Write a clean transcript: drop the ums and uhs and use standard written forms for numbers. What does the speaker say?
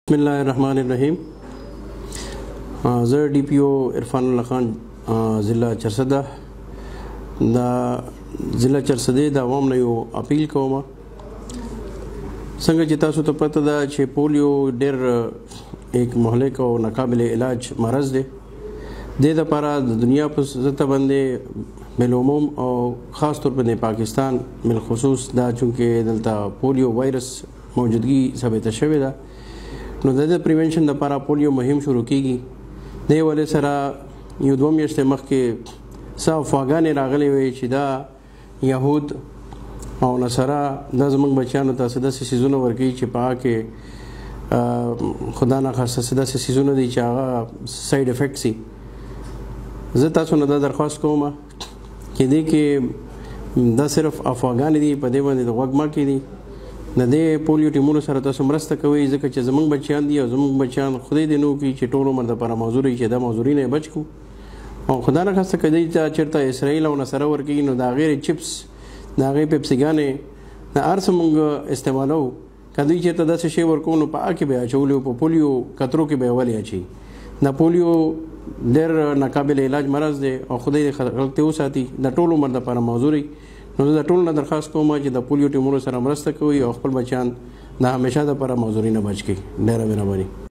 بسم الله الرحمن الرحیم. زه ډي پی او عرفان الله خان ضلع چارسدہ د ضلع چارسدې د عوام نه یو اپیل کوم. څنګه چې تاسو ته پته ده چې پولیو ډېر ایک مهلک او ناقابل علاج مرض دی. د لپاره د دنیا په سطح باندې بالعموم او خاص طور په پاکستان بالخصوص دا چونکې دلته پولیو وایرس موجودګي ثابته شوې ده، نو د پریونشن لپاره پولیو مهم شروع کیږي. د ولې سره یو دوه میاشتې مخکې څه افواګانې راغلې وې چې دا یهود او نصارا دا زموږ بچیانو ته داسې څیزونه ورکوي چې په هغه کې خدا نخواسته داسې څیزونه دي چې هغه سایډ افیکټ سي. زه تاسو نه دا درخواست کوم چې دې کې دا صرف افواګانې دي، په دې باندې د غوږ مه کېږدئ. د دې پولیو ټیمونو سره تاسو مرسته کوئ، ځکه چې زموږ بچیان دي او زموږ بچیان خدای دې نه وکړي چې ټول عمر دپاره معذور وي چې دا معذوري نه یې بچ کړو. او خدا نخواسته که دوی ته چېرته اسرائیل او نصره ورکوي نو د هغې چپس د هغې پیپسیګانې د هر څه موږ استعمالوو. که دوی چېرته داسې شی ورکوو نو په هغه کې به یې اچولي وو، په پولیو کترو کې به یې ولې اچوي. دا پولیو ډېر ناقابل علاج مرض دی او خدای دې خلک ته وساتي د ټول عمر دپاره معذور وي. نو زه د ټولو نه درخواست کوم چې د پولیو ټیمونو سره مرسته کوي او خپل بچیان د همیشه دپاره معذوري نه بچ کړي. ډېره مهرباني.